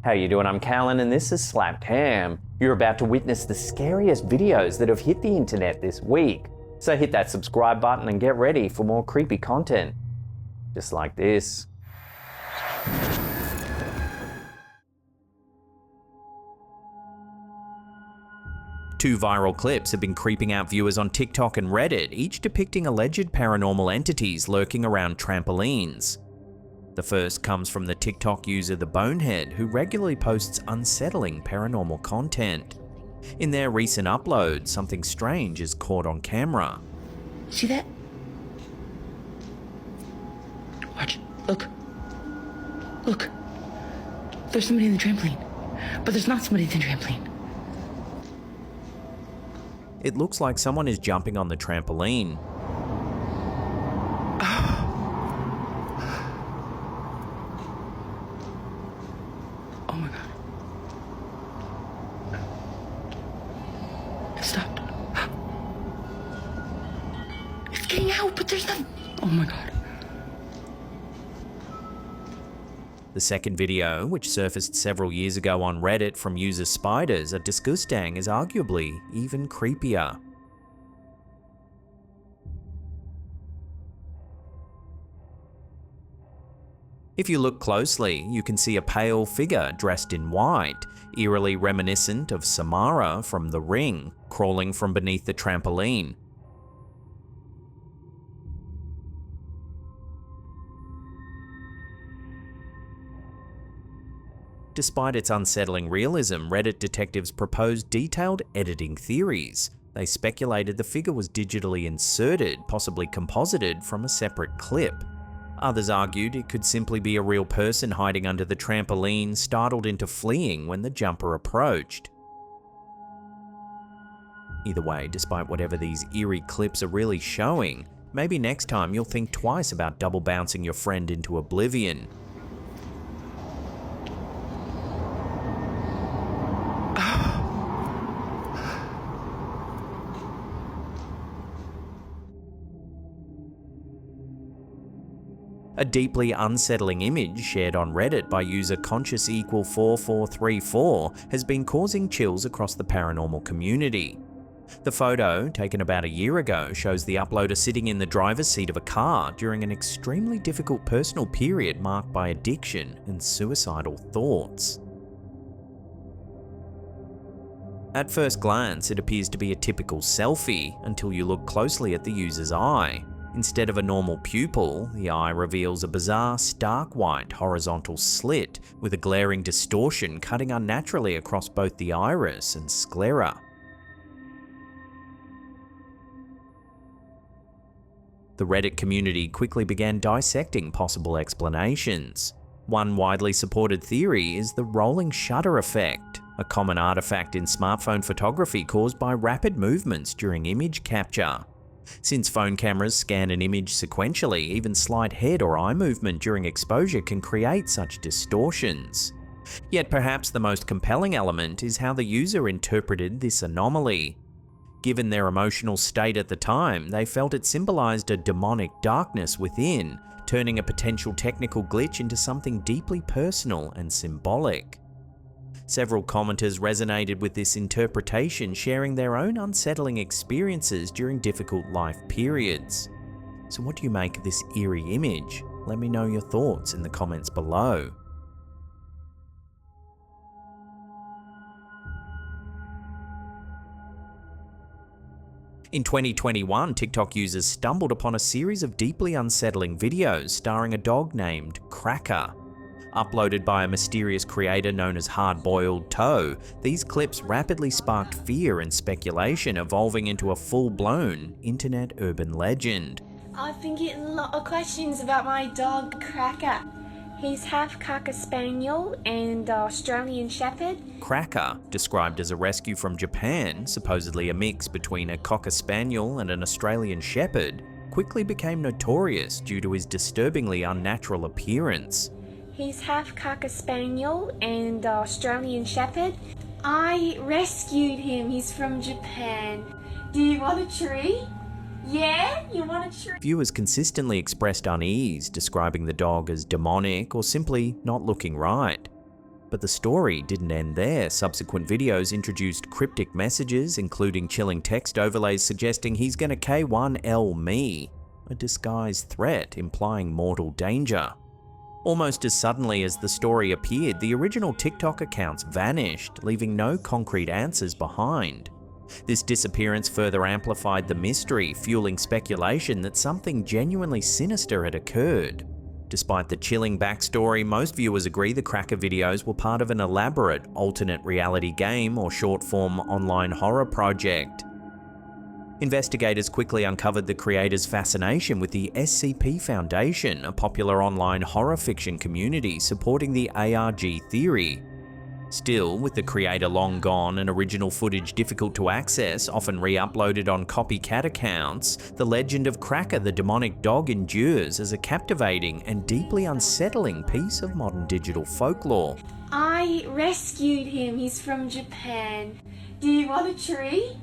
How you doing? I'm Callan and this is Slapped Ham. You're about to witness the scariest videos that have hit the internet this week. So hit that subscribe button and get ready for more creepy content. Just like this. Two viral clips have been creeping out viewers on TikTok and Reddit, each depicting alleged paranormal entities lurking around trampolines. The first comes from the TikTok user The Bonehead, who regularly posts unsettling paranormal content. In their recent upload, something strange is caught on camera. See that? Watch. Look. Look. There's somebody in the trampoline. But there's not somebody in the trampoline. It looks like someone is jumping on the trampoline. Oh my god. It stopped. It's getting out, but there's nothing. Oh my god. The second video, which surfaced several years ago on Reddit from user Spiders, a disgusting, is arguably even creepier. If you look closely, you can see a pale figure dressed in white, eerily reminiscent of Samara from The Ring, crawling from beneath the trampoline. Despite its unsettling realism, Reddit detectives proposed detailed editing theories. They speculated the figure was digitally inserted, possibly composited from a separate clip. Others argued it could simply be a real person hiding under the trampoline, startled into fleeing when the jumper approached. Either way, despite whatever these eerie clips are really showing, maybe next time you'll think twice about double bouncing your friend into oblivion. A deeply unsettling image shared on Reddit by user Conscious4434 has been causing chills across the paranormal community. The photo, taken about a year ago, shows the uploader sitting in the driver's seat of a car during an extremely difficult personal period marked by addiction and suicidal thoughts. At first glance, it appears to be a typical selfie until you look closely at the user's eye. Instead of a normal pupil, the eye reveals a bizarre, stark white horizontal slit with a glaring distortion cutting unnaturally across both the iris and sclera. The Reddit community quickly began dissecting possible explanations. One widely supported theory is the rolling shutter effect, a common artifact in smartphone photography caused by rapid movements during image capture. Since phone cameras scan an image sequentially, even slight head or eye movement during exposure can create such distortions. Yet perhaps the most compelling element is how the user interpreted this anomaly. Given their emotional state at the time, they felt it symbolized a demonic darkness within, turning a potential technical glitch into something deeply personal and symbolic. Several commenters resonated with this interpretation, sharing their own unsettling experiences during difficult life periods. So what do you make of this eerie image? Let me know your thoughts in the comments below. In 2021, TikTok users stumbled upon a series of deeply unsettling videos starring a dog named Cracker. Uploaded by a mysterious creator known as Hard-Boiled Toe, these clips rapidly sparked fear and speculation, evolving into a full-blown internet urban legend. I've been getting a lot of questions about my dog Cracker. He's half Cocker Spaniel and Australian Shepherd. Cracker, described as a rescue from Japan, supposedly a mix between a Cocker Spaniel and an Australian Shepherd, quickly became notorious due to his disturbingly unnatural appearance. He's half Cocker Spaniel and Australian Shepherd. I rescued him. He's from Japan. Do you want a tree? Yeah? You want a tree? Viewers consistently expressed unease, describing the dog as demonic or simply not looking right. But the story didn't end there. Subsequent videos introduced cryptic messages, including chilling text overlays suggesting he's gonna K1L me, a disguised threat implying mortal danger. Almost as suddenly as the story appeared, the original TikTok accounts vanished, leaving no concrete answers behind. This disappearance further amplified the mystery, fueling speculation that something genuinely sinister had occurred. Despite the chilling backstory, most viewers agree the Cracker videos were part of an elaborate alternate reality game or short-form online horror project. Investigators quickly uncovered the creator's fascination with the SCP Foundation, a popular online horror fiction community supporting the ARG theory. Still, with the creator long gone and original footage difficult to access, often re-uploaded on copycat accounts, the legend of Cracker the demonic dog endures as a captivating and deeply unsettling piece of modern digital folklore. I rescued him. He's from Japan. Do you want a tree?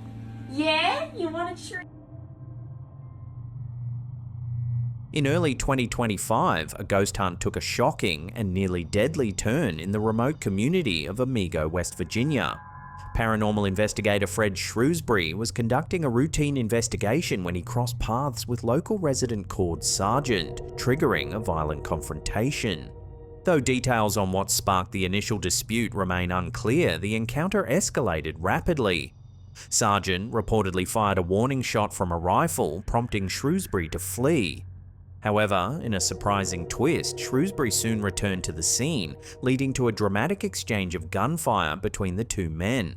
Yeah? You want a tree? In early 2025, a ghost hunt took a shocking and nearly deadly turn in the remote community of Amigo, West Virginia. Paranormal investigator Fred Shrewsbury was conducting a routine investigation when he crossed paths with local resident Cord Sargent, triggering a violent confrontation. Though details on what sparked the initial dispute remain unclear, the encounter escalated rapidly. Sargent reportedly fired a warning shot from a rifle, prompting Shrewsbury to flee. However, in a surprising twist, Shrewsbury soon returned to the scene, leading to a dramatic exchange of gunfire between the two men.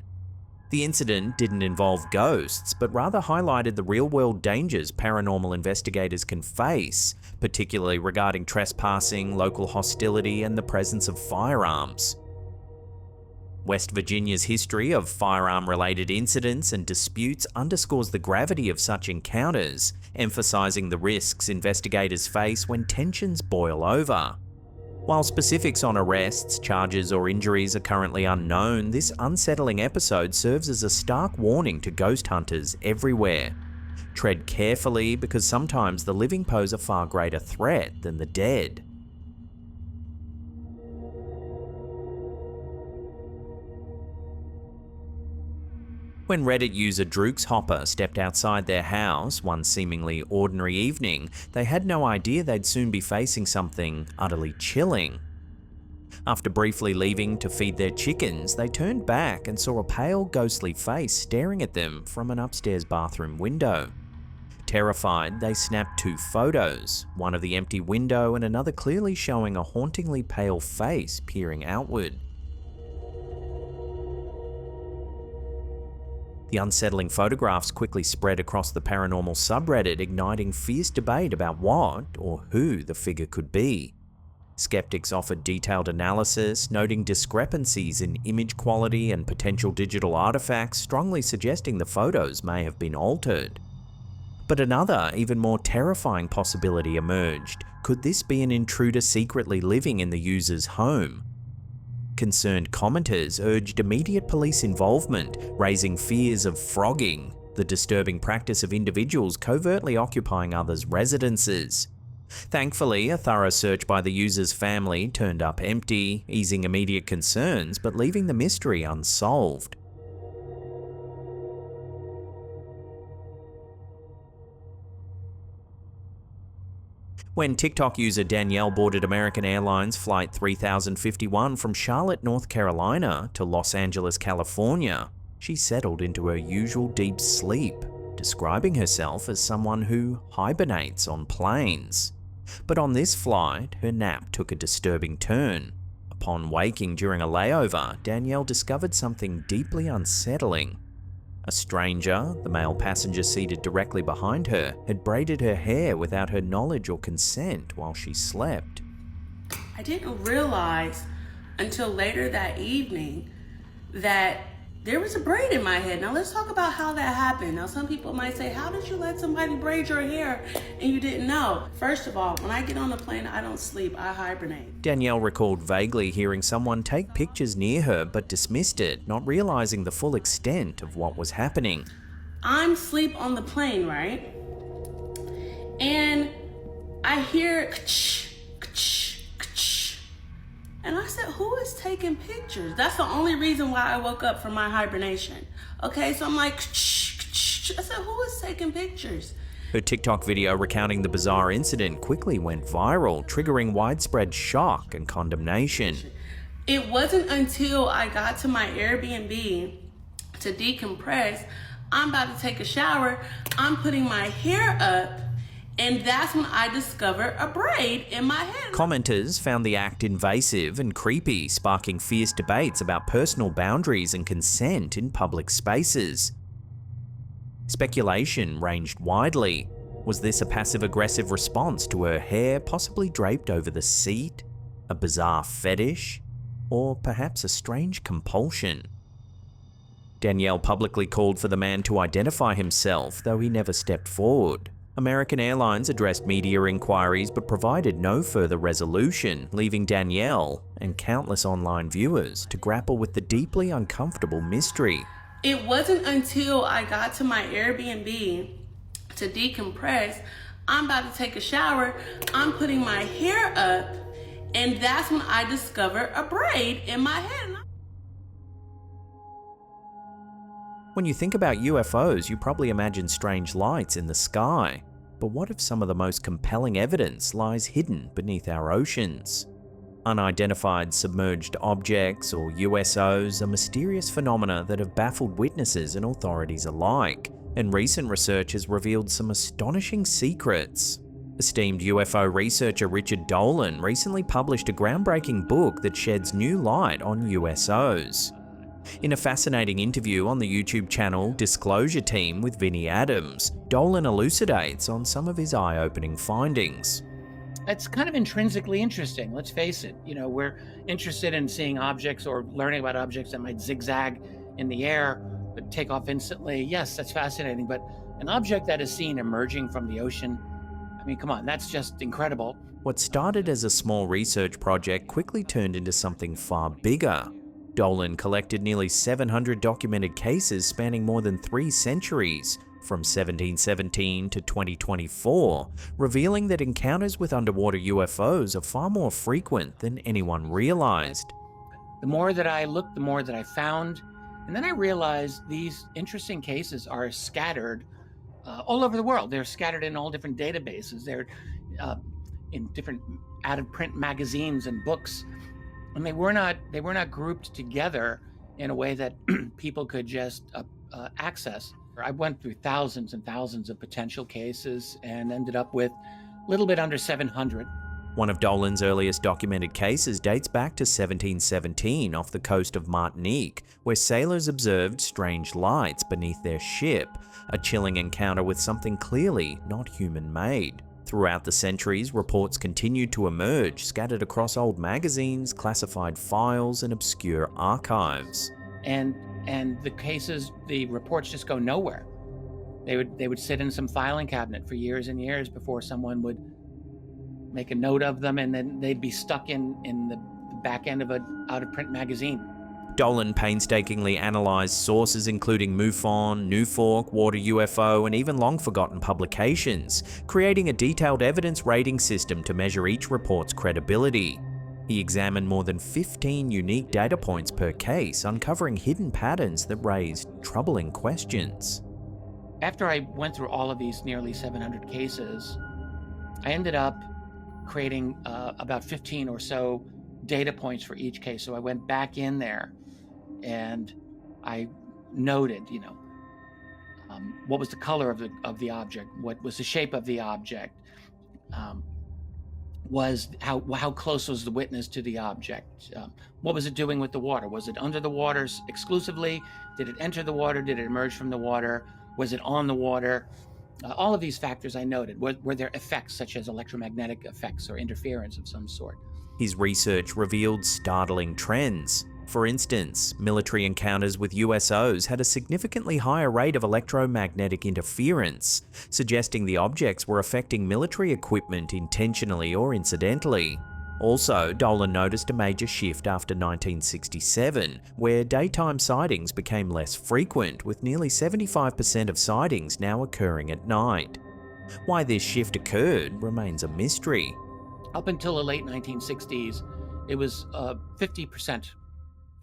The incident didn't involve ghosts, but rather highlighted the real-world dangers paranormal investigators can face, particularly regarding trespassing, local hostility, and the presence of firearms. West Virginia's history of firearm-related incidents and disputes underscores the gravity of such encounters, emphasizing the risks investigators face when tensions boil over. While specifics on arrests, charges, or injuries are currently unknown, this unsettling episode serves as a stark warning to ghost hunters everywhere. Tread carefully, because sometimes the living pose a far greater threat than the dead. When Reddit user Droox Hopper stepped outside their house one seemingly ordinary evening, they had no idea they'd soon be facing something utterly chilling. After briefly leaving to feed their chickens, they turned back and saw a pale, ghostly face staring at them from an upstairs bathroom window. Terrified, they snapped two photos, one of the empty window and another clearly showing a hauntingly pale face peering outward. The unsettling photographs quickly spread across the paranormal subreddit, igniting fierce debate about what or who the figure could be. Skeptics offered detailed analysis, noting discrepancies in image quality and potential digital artifacts, strongly suggesting the photos may have been altered. But another, even more terrifying possibility emerged. Could this be an intruder secretly living in the user's home? Concerned commenters urged immediate police involvement, raising fears of frogging, the disturbing practice of individuals covertly occupying others' residences. Thankfully, a thorough search by the user's family turned up empty, easing immediate concerns but leaving the mystery unsolved. When TikTok user Danielle boarded American Airlines Flight 3051 from Charlotte, North Carolina to Los Angeles, California, she settled into her usual deep sleep, describing herself as someone who hibernates on planes. But on this flight, her nap took a disturbing turn. Upon waking during a layover, Danielle discovered something deeply unsettling. A stranger, the male passenger seated directly behind her, had braided her hair without her knowledge or consent while she slept. I didn't realize until later that evening that there was a braid in my head. Now let's talk about how that happened. Now some people might say, how did you let somebody braid your hair and you didn't know? First of all, when I get on the plane, I don't sleep, I hibernate. Danielle recalled vaguely hearing someone take pictures near her but dismissed it, not realizing the full extent of what was happening. I'm asleep on the plane, right? And I hear ka-ch, ka-ch, ka-ch. And I said, who is taking pictures? That's the only reason why I woke up from my hibernation. Okay, so I'm like, shh. I said, who is taking pictures? Her TikTok video recounting the bizarre incident quickly went viral, triggering widespread shock and condemnation. It wasn't until I got to my Airbnb to decompress, I'm about to take a shower, I'm putting my hair up, and that's when I discovered a braid in my head. Commenters found the act invasive and creepy, sparking fierce debates about personal boundaries and consent in public spaces. Speculation ranged widely. Was this a passive-aggressive response to her hair possibly draped over the seat? A bizarre fetish? Or perhaps a strange compulsion? Danielle publicly called for the man to identify himself, though he never stepped forward. American Airlines addressed media inquiries but provided no further resolution, leaving Danielle and countless online viewers to grapple with the deeply uncomfortable mystery. It wasn't until I got to my Airbnb to decompress, I'm about to take a shower, I'm putting my hair up, and that's when I discovered a braid in my head. When you think about UFOs, you probably imagine strange lights in the sky. But what if some of the most compelling evidence lies hidden beneath our oceans? Unidentified submerged objects, or USOs, are mysterious phenomena that have baffled witnesses and authorities alike, and recent research has revealed some astonishing secrets. Esteemed UFO researcher Richard Dolan recently published a groundbreaking book that sheds new light on USOs. In a fascinating interview on the YouTube channel Disclosure Team with Vinnie Adams, Dolan elucidates on some of his eye-opening findings. It's kind of intrinsically interesting, let's face it. We're interested in seeing objects or learning about objects that might zigzag in the air, but take off instantly. Yes, that's fascinating, but an object that is seen emerging from the ocean, I mean, come on, that's just incredible. What started as a small research project quickly turned into something far bigger. Dolan collected nearly 700 documented cases spanning more than 3 centuries, from 1717 to 2024, revealing that encounters with underwater UFOs are far more frequent than anyone realized. The more that I looked, the more that I found, and then I realized these interesting cases are scattered all over the world. They're scattered in all different databases. They're in different out-of-print magazines and books. And they were not grouped together in a way that people could just access. I went through thousands and thousands of potential cases and ended up with a little bit under 700. One of Dolan's earliest documented cases dates back to 1717 off the coast of Martinique, where sailors observed strange lights beneath their ship, a chilling encounter with something clearly not human-made. Throughout the centuries, reports continued to emerge, scattered across old magazines, classified files, and obscure archives. And the reports just go nowhere. They would sit in some filing cabinet for years and years before someone would make a note of them, and then they'd be stuck in the back end of an out-of-print magazine. Dolan painstakingly analysed sources including MUFON, NUFORC, Water UFO, and even long-forgotten publications, creating a detailed evidence rating system to measure each report's credibility. He examined more than 15 unique data points per case, uncovering hidden patterns that raised troubling questions. After I went through all of these nearly 700 cases, I ended up creating about 15 or so data points for each case. So I went back in there and I noted, what was the color of the object, what was the shape of the object, was how close was the witness to the object, what was it doing with the water? Was it under the water exclusively? Did it enter the water? Did it emerge from the water? Was it on the water? All of these factors I noted. Were there effects such as electromagnetic effects or interference of some sort? His research revealed startling trends. For instance, military encounters with USOs had a significantly higher rate of electromagnetic interference, suggesting the objects were affecting military equipment intentionally or incidentally. Also, Dolan noticed a major shift after 1967, where daytime sightings became less frequent, with nearly 75% of sightings now occurring at night. Why this shift occurred remains a mystery. Up until the late 1960s, it was 50%,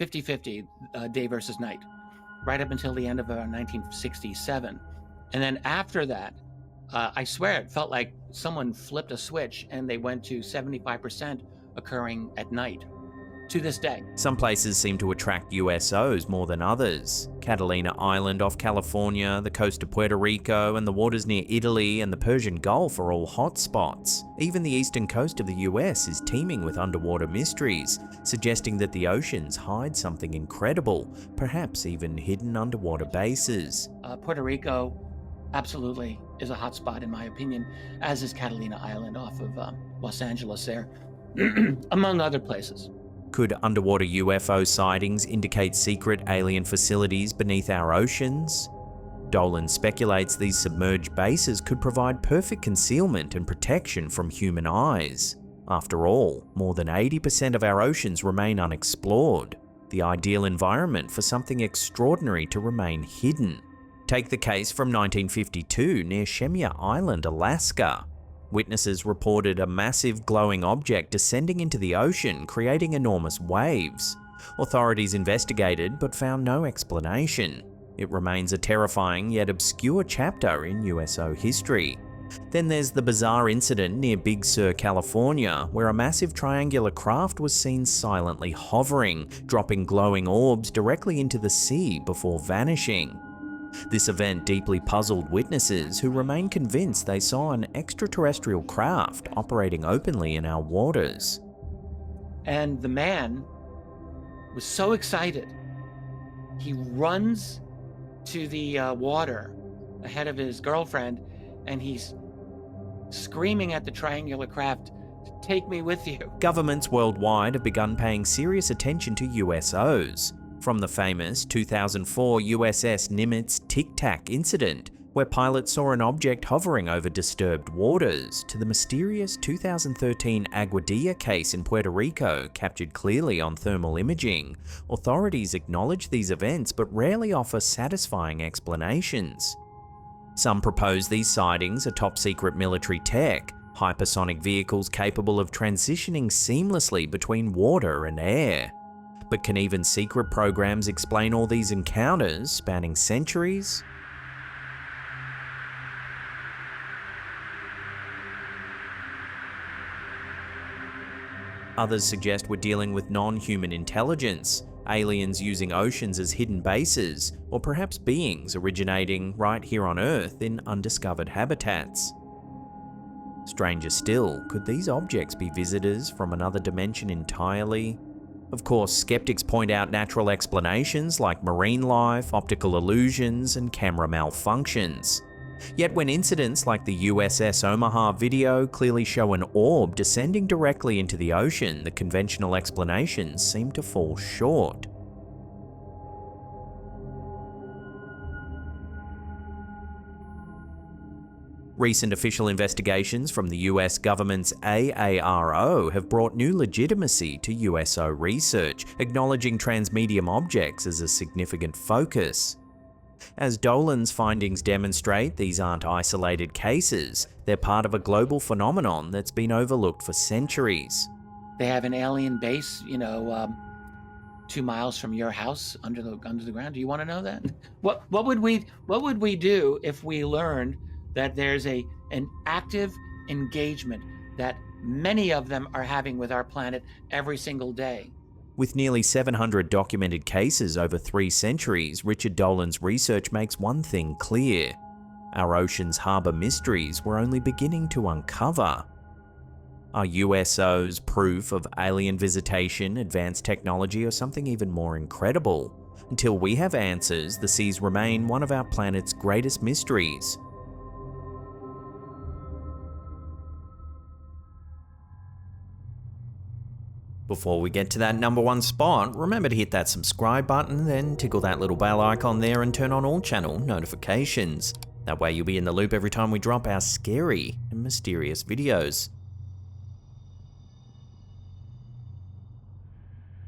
50-50 day versus night, right up until the end of 1967. And then after that, I swear it felt like someone flipped a switch and they went to 75% occurring at night to this day. Some places seem to attract USOs more than others. Catalina Island off California, the coast of Puerto Rico, and the waters near Italy and the Persian Gulf are all hotspots. Even the eastern coast of the US is teeming with underwater mysteries, suggesting that the oceans hide something incredible, perhaps even hidden underwater bases. Puerto Rico absolutely is a hotspot in my opinion, as is Catalina Island off of Los Angeles there, among other places. Could underwater UFO sightings indicate secret alien facilities beneath our oceans? Dolan speculates these submerged bases could provide perfect concealment and protection from human eyes. After all, more than 80% of our oceans remain unexplored, the ideal environment for something extraordinary to remain hidden. Take the case from 1952 near Shemya Island, Alaska. Witnesses reported a massive glowing object descending into the ocean, creating enormous waves. Authorities investigated but found no explanation. It remains a terrifying yet obscure chapter in USO history. Then there's the bizarre incident near Big Sur, California, where a massive triangular craft was seen silently hovering, dropping glowing orbs directly into the sea before vanishing. This event deeply puzzled witnesses who remain convinced they saw an extraterrestrial craft operating openly in our waters. And the man was so excited, he runs to the water ahead of his girlfriend, and he's screaming at the triangular craft, "Take me with you." Governments worldwide have begun paying serious attention to USOs. From the famous 2004 USS Nimitz Tic Tac incident, where pilots saw an object hovering over disturbed waters, to the mysterious 2013 Aguadilla case in Puerto Rico captured clearly on thermal imaging, authorities acknowledge these events but rarely offer satisfying explanations. Some propose these sightings are top-secret military tech, hypersonic vehicles capable of transitioning seamlessly between water and air. But can even secret programs explain all these encounters spanning centuries? Others suggest we're dealing with non-human intelligence, aliens using oceans as hidden bases, or perhaps beings originating right here on Earth in undiscovered habitats. Stranger still, could these objects be visitors from another dimension entirely? Of course, skeptics point out natural explanations like marine life, optical illusions, and camera malfunctions. Yet when incidents like the USS Omaha video clearly show an orb descending directly into the ocean, the conventional explanations seem to fall short. Recent official investigations from the US government's AARO have brought new legitimacy to USO research, acknowledging transmedium objects as a significant focus. As Dolan's findings demonstrate, these aren't isolated cases, they're part of a global phenomenon that's been overlooked for centuries. They have an alien base, 2 miles from your house under the ground. Do you want to know that? What would we do if we learned that there's an active engagement that many of them are having with our planet every single day? With nearly 700 documented cases over 3 centuries, Richard Dolan's research makes one thing clear. Our oceans harbour mysteries we're only beginning to uncover. Are USOs proof of alien visitation, advanced technology, or something even more incredible? Until we have answers, the seas remain one of our planet's greatest mysteries. Before we get to that #1 spot, remember to hit that subscribe button, then tickle that little bell icon there and turn on all channel notifications. That way you'll be in the loop every time we drop our scary and mysterious videos.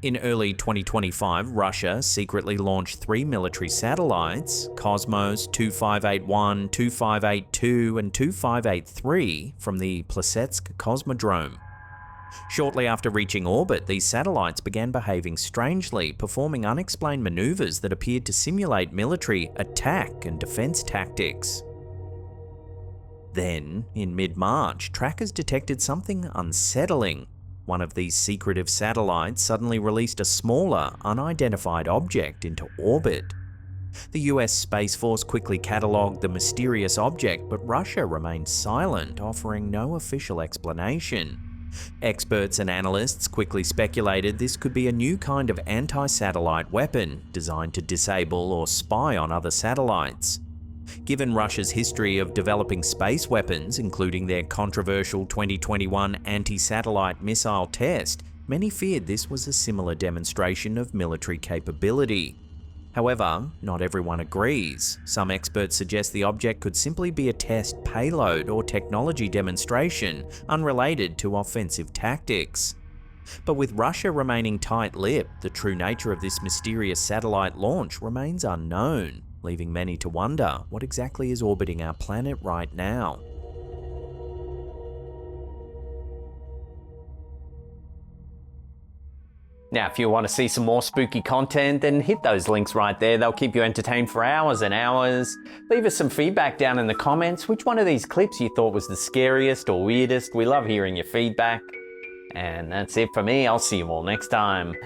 In early 2025, Russia secretly launched 3 military satellites, Cosmos 2581, 2582, and 2583, from the Plesetsk Cosmodrome. Shortly after reaching orbit, these satellites began behaving strangely, performing unexplained maneuvers that appeared to simulate military attack and defense tactics. Then, in mid-March, trackers detected something unsettling. One of these secretive satellites suddenly released a smaller, unidentified object into orbit. The US Space Force quickly catalogued the mysterious object, but Russia remained silent, offering no official explanation. Experts and analysts quickly speculated this could be a new kind of anti-satellite weapon designed to disable or spy on other satellites. Given Russia's history of developing space weapons, including their controversial 2021 anti-satellite missile test, many feared this was a similar demonstration of military capability. However, not everyone agrees. Some experts suggest the object could simply be a test payload or technology demonstration unrelated to offensive tactics. But with Russia remaining tight-lipped, the true nature of this mysterious satellite launch remains unknown, leaving many to wonder what exactly is orbiting our planet right now. Now, if you want to see some more spooky content, then hit those links right there. They'll keep you entertained for hours and hours. Leave us some feedback down in the comments. Which one of these clips you thought was the scariest or weirdest? We love hearing your feedback. And that's it for me. I'll see you all next time.